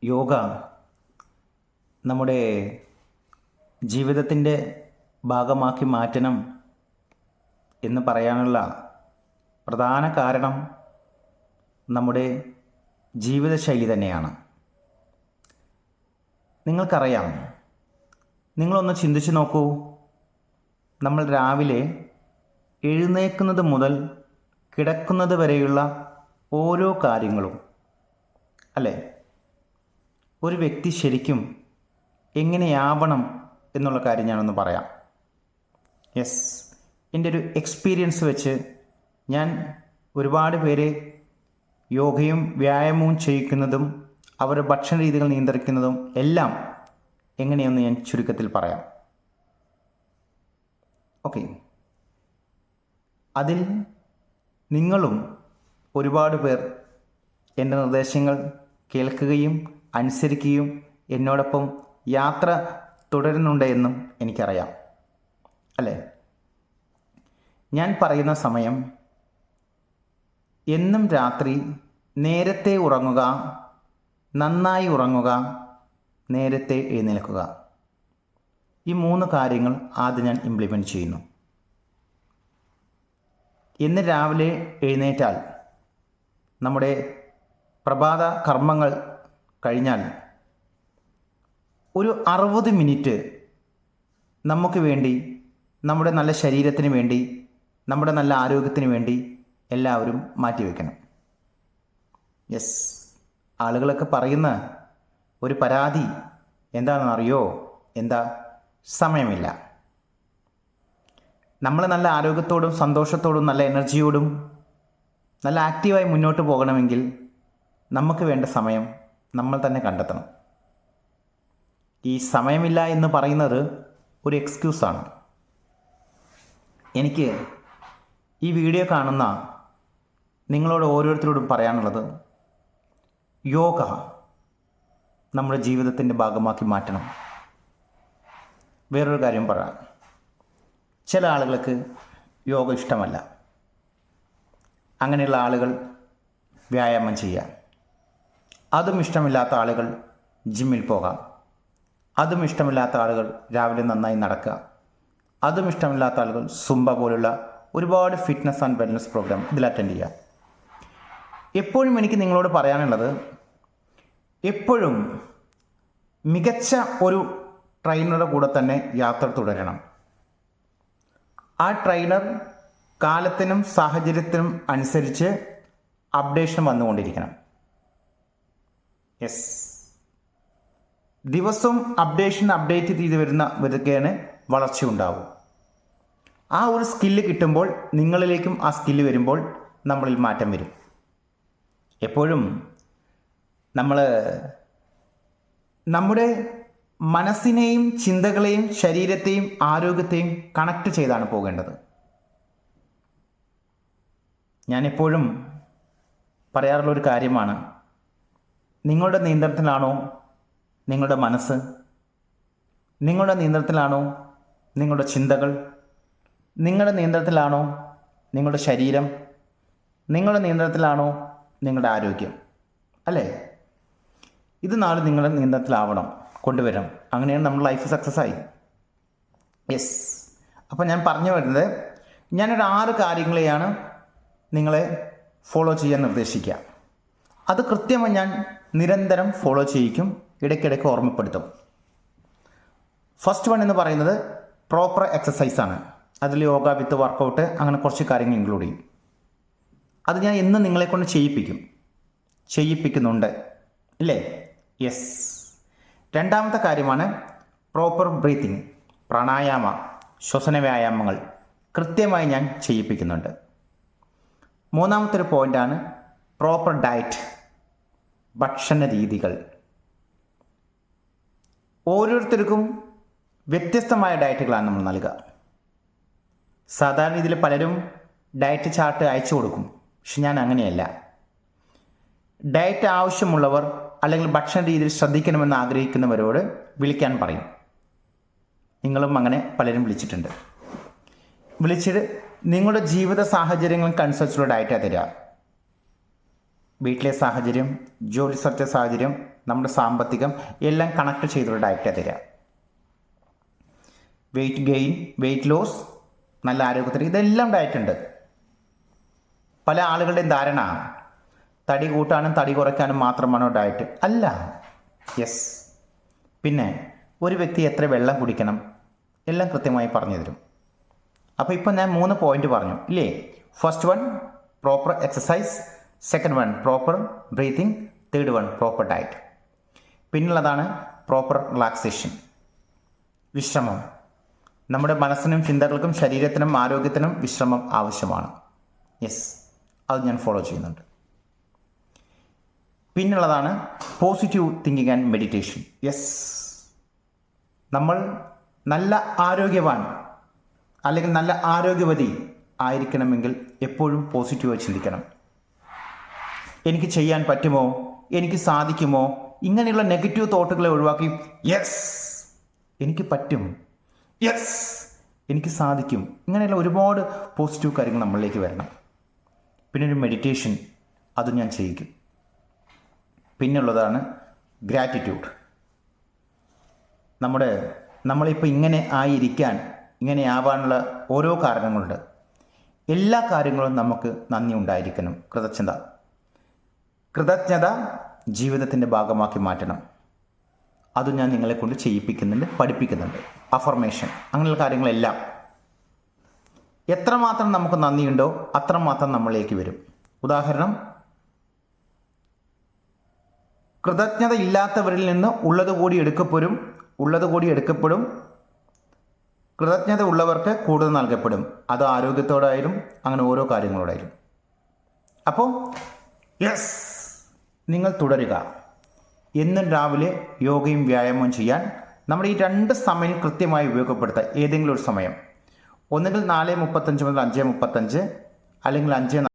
യോഗ നമ്മുടെ ജീവിതത്തിൻ്റെ ഭാഗമാക്കി മാറ്റണം എന്ന് പറയാനുള്ള പ്രധാന കാരണം നമ്മുടെ ജീവിതശൈലി തന്നെയാണ്. നിങ്ങൾക്കറിയാം, നിങ്ങളൊന്ന് ചിന്തിച്ചു നോക്കൂ. നമ്മൾ രാവിലെ എഴുന്നേൽക്കുന്നത് മുതൽ കിടക്കുന്നത് വരെയുള്ള ഓരോ കാര്യങ്ങളും അല്ലേ, ഒരു വ്യക്തി ശരിക്കും എങ്ങനെയാവണം എന്നുള്ള കാര്യം ഞാനൊന്ന് പറയാം. യെസ്, എൻ്റെ ഒരു എക്സ്പീരിയൻസ് വെച്ച് ഞാൻ ഒരുപാട് പേരെ യോഗയും വ്യായാമവും ചെയ്യിക്കുന്നതും അവരുടെ ഭക്ഷണ രീതികൾ നിയന്ത്രിക്കുന്നതും എല്ലാം എങ്ങനെയെന്ന് ഞാൻ ചുരുക്കത്തിൽ പറയാം. ഓക്കെ, അതിൽ നിങ്ങളും ഒരുപാട് പേർ എൻ്റെ നിർദ്ദേശങ്ങൾ കേൾക്കുകയും അനുസരിക്കുകയും എന്നോടൊപ്പം യാത്ര തുടരുന്നുണ്ട് എന്നും എനിക്കറിയാം അല്ലേ. ഞാൻ പറയുന്ന സമയം എന്നും രാത്രി നേരത്തെ ഉറങ്ങുക, നന്നായി ഉറങ്ങുക, നേരത്തെ എഴുന്നേൽക്കുക. ഈ 3 കാര്യങ്ങൾ ആദ്യം ഞാൻ ഇംപ്ലിമെൻറ്റ് ചെയ്യുന്നു. ഇന്ന് രാവിലെ എഴുന്നേറ്റാൽ നമ്മുടെ പ്രഭാത കർമ്മങ്ങൾ കഴിഞ്ഞാൽ ഒരു 60 മിനിറ്റ് നമുക്ക് വേണ്ടി, നമ്മുടെ നല്ല ശരീരത്തിന് വേണ്ടി, നമ്മുടെ നല്ല ആരോഗ്യത്തിന് വേണ്ടി എല്ലാവരും മാറ്റിവെക്കണം. യെസ്, ആളുകളൊക്കെ പറയുന്ന ഒരു പരാതി എന്താണെന്ന് അറിയോ? എന്താ? സമയമില്ല. നമ്മൾ നല്ല ആരോഗ്യത്തോടും സന്തോഷത്തോടും നല്ല എനർജിയോടും നല്ല ആക്റ്റീവായി മുന്നോട്ട് പോകണമെങ്കിൽ നമുക്ക് വേണ്ട സമയം നമ്മൾ തന്നെ കണ്ടെത്തണം. ഈ സമയമില്ല എന്ന് പറയുന്നത് ഒരു എക്സ്ക്യൂസാണ്. എനിക്ക് ഈ വീഡിയോ കാണുന്ന നിങ്ങളോട് ഓരോരുത്തരോടും പറയാനുള്ളത്, യോഗ നമ്മുടെ ജീവിതത്തിൻ്റെ ഭാഗമാക്കി മാറ്റണം. വേറൊരു കാര്യം പറയാം. ചില ആളുകൾക്ക് യോഗ ഇഷ്ടമല്ല. അങ്ങനെയുള്ള ആളുകൾ വ്യായാമം ചെയ്യാം. അതും ഇഷ്ടമില്ലാത്ത ആളുകൾ ജിമ്മിൽ പോകാം. അതും ഇഷ്ടമില്ലാത്ത ആളുകൾ രാവിലെ നന്നായി നടക്കുക. അതും ഇഷ്ടമില്ലാത്ത ആളുകൾ സുംബ പോലുള്ള ഒരുപാട് ഫിറ്റ്നസ് ആൻഡ് വെൽനസ് പ്രോഗ്രാം ഇതിൽ അറ്റൻഡ് ചെയ്യുക. എപ്പോഴും എനിക്ക് നിങ്ങളോട് പറയാനുള്ളത്, എപ്പോഴും മികച്ച ഒരു ട്രെയിനറുടെ കൂടെ തന്നെ യാത്ര തുടരണം. ആ ട്രെയിനർ കാലത്തിനും സാഹചര്യത്തിനും അനുസരിച്ച് അപ്ഡേഷൻ വന്നുകൊണ്ടിരിക്കണം. യെസ്, ദിവസവും അപ്ഡേറ്റ് ചെയ്ത് വരുന്നവരൊക്കെയാണ് വളർച്ച ഉണ്ടാവും. ആ ഒരു സ്കില്ല് കിട്ടുമ്പോൾ നിങ്ങളിലേക്കും ആ സ്കില്ല് വരുമ്പോൾ നമ്മളിൽ മാറ്റം വരും. എപ്പോഴും നമ്മൾ നമ്മുടെ മനസ്സിനെയും ചിന്തകളെയും ശരീരത്തെയും ആരോഗ്യത്തെയും കണക്ട് ചെയ്താണ് പോകേണ്ടത്. ഞാനെപ്പോഴും പറയാറുള്ളൊരു കാര്യമാണ്, നിങ്ങളുടെ നിയന്ത്രണത്തിലാണോ നിങ്ങളുടെ മനസ്സ്? നിങ്ങളുടെ നിയന്ത്രണത്തിലാണോ നിങ്ങളുടെ ചിന്തകൾ? നിങ്ങളുടെ നിയന്ത്രണത്തിലാണോ നിങ്ങളുടെ ശരീരം? നിങ്ങളുടെ നിയന്ത്രണത്തിലാണോ നിങ്ങളുടെ ആരോഗ്യം? അല്ലേ? ഇത് 4 നിങ്ങളുടെ നിയന്ത്രണത്തിലാവണം, കൊണ്ടുവരണം. അങ്ങനെയാണ് നമ്മുടെ ലൈഫ് സക്സസ് ആയി. യെസ്, അപ്പോൾ ഞാൻ പറഞ്ഞു വരുന്നത്, ഞാനൊരു 6 കാര്യങ്ങളെയാണ് നിങ്ങളെ ഫോളോ ചെയ്യാൻ നിർദ്ദേശിക്കുക. അത് കൃത്യമായി ഞാൻ നിരന്തരം ഫോളോ ചെയ്യിക്കും, ഇടയ്ക്കിടയ്ക്ക് ഓർമ്മപ്പെടുത്തും. ഫസ്റ്റ് വൺ എന്ന് പറയുന്നത് പ്രോപ്പർ എക്സസൈസാണ്. അതിൽ യോഗ വിത്ത് വർക്കൗട്ട്, അങ്ങനെ കുറച്ച് കാര്യങ്ങൾ ഇൻക്ലൂഡ് ചെയ്യും. അത് ഞാൻ എന്നും നിങ്ങളെക്കൊണ്ട് ചെയ്യിപ്പിക്കുന്നുണ്ട് ഇല്ലേ? യെസ്. രണ്ടാമത്തെ കാര്യമാണ് പ്രോപ്പർ ബ്രീത്തിങ്, പ്രാണായാമ, ശ്വസന വ്യായാമങ്ങൾ കൃത്യമായി ഞാൻ ചെയ്യിപ്പിക്കുന്നുണ്ട്. മൂന്നാമത്തെ ഒരു പോയിൻ്റാണ് പ്രോപ്പർ ഡയറ്റ്, ഭക്ഷണ രീതികൾ. ഓരോരുത്തർക്കും വ്യത്യസ്തമായ ഡയറ്റുകളാണ് നമ്മൾ നൽകുക. സാധാരണ ഇതിൽ പലരും ഡയറ്റ് ചാർട്ട് അയച്ചു കൊടുക്കും, പക്ഷെ ഞാൻ അങ്ങനെയല്ല. ഡയറ്റ് ആവശ്യമുള്ളവർ അല്ലെങ്കിൽ ഭക്ഷണ രീതിയിൽ ശ്രദ്ധിക്കണമെന്ന് ആഗ്രഹിക്കുന്നവരോട് വിളിക്കാൻ പറയും. നിങ്ങളും അങ്ങനെ പലരും വിളിച്ചിട്ടുണ്ട്. വിളിച്ചിട്ട് നിങ്ങളുടെ ജീവിത സാഹചര്യങ്ങൾക്കനുസരിച്ചുള്ള ഡയറ്റാണ് തരിക. വീട്ടിലെ സാഹചര്യം, ജോലി സ്ഥലത്തെ സാഹചര്യം, നമ്മുടെ സാമ്പത്തികം എല്ലാം കണക്ട് ചെയ്തൊരു ഡയറ്റാണ് തരിക. വെയിറ്റ് ഗെയിൻ, വെയിറ്റ് ലോസ്, നല്ല ആരോഗ്യത്തിന് ഇതെല്ലാം ഡയറ്റ് ഉണ്ട്. പല ആളുകളുടെയും ധാരണ തടി കൂട്ടാനും തടി കുറയ്ക്കാനും മാത്രമാണോ ഡയറ്റ്? അല്ല. യെസ്. പിന്നെ ഒരു വ്യക്തി എത്ര വെള്ളം കുടിക്കണം എല്ലാം കൃത്യമായി പറഞ്ഞു തരും. അപ്പോൾ ഇപ്പം ഞാൻ 3 പോയിന്റ് പറഞ്ഞു ഇല്ലേ? First one proper exercise, second one proper breathing, third one proper diet. പിന്നുള്ളതാണ് പ്രോപ്പർ റിലാക്സേഷൻ, വിശ്രമം. നമ്മുടെ മനസ്സിനും ചിന്തകൾക്കും ശരീരത്തിനും ആരോഗ്യത്തിനും വിശ്രമം ആവശ്യമാണ്. യെസ്, അത് ഞാൻ ഫോളോ ചെയ്യുന്നുണ്ട്. പിന്നുള്ളതാണ് positive thinking and meditation. Yes, നമ്മൾ നല്ല ആരോഗ്യവാൻ അല്ലെങ്കിൽ നല്ല ആരോഗ്യവതി ആയിരിക്കണമെങ്കിൽ എപ്പോഴും പോസിറ്റീവായി ചിന്തിക്കണം. എനിക്ക് ചെയ്യാൻ പറ്റുമോ, എനിക്ക് സാധിക്കുമോ, ഇങ്ങനെയുള്ള നെഗറ്റീവ് തോട്ടുകളെ ഒഴിവാക്കി യെസ് എനിക്ക് പറ്റും, യെസ് എനിക്ക് സാധിക്കും, ഇങ്ങനെയുള്ള ഒരുപാട് പോസിറ്റീവ് കാര്യങ്ങൾ നമ്മളിലേക്ക് വരണം. പിന്നെ ഒരു മെഡിറ്റേഷൻ, അത് ഞാൻ ചെയ്യിക്കും. പിന്നുള്ളതാണ് ഗ്രാറ്റിറ്റ്യൂഡ്. നമ്മളിപ്പോൾ ഇങ്ങനെ ആയിരിക്കാൻ, ഇങ്ങനെ ആവാനുള്ള ഓരോ കാരണങ്ങളുണ്ട്. എല്ലാ കാര്യങ്ങളും നമുക്ക് നന്ദി ഉണ്ടായിരിക്കണം. കൃതജ്ഞത ജീവിതത്തിൻ്റെ ഭാഗമാക്കി മാറ്റണം. അത് ഞാൻ നിങ്ങളെ കൊണ്ട് ചെയ്യിപ്പിക്കുന്നുണ്ട്, പഠിപ്പിക്കുന്നുണ്ട്. അഫർമേഷൻ, അങ്ങനെയുള്ള കാര്യങ്ങളെല്ലാം എത്രമാത്രം നമുക്ക് നന്ദിയുണ്ടോ അത്രമാത്രം നമ്മളിലേക്ക് വരും. ഉദാഹരണം, കൃതജ്ഞത ഇല്ലാത്തവരിൽ നിന്ന് ഉള്ളത് കൂടി എടുക്കപ്പെടും. കൃതജ്ഞത ഉള്ളവർക്ക് കൂടുതൽ നൽകപ്പെടും. അത് ആരോഗ്യത്തോടായാലും അങ്ങനെ ഓരോ കാര്യങ്ങളോടായാലും. അപ്പോൾ യെസ്, നിങ്ങൾ തുടരുക. എന്നും രാവിലെ യോഗയും വ്യായാമവും ചെയ്യാൻ നമ്മുടെ ഈ 2 സമയം കൃത്യമായി ഉപയോഗപ്പെടുത്തുക. ഏതെങ്കിലും ഒരു സമയം, ഒന്നുകിൽ 4:35 മുതൽ 5:35 അല്ലെങ്കിൽ 5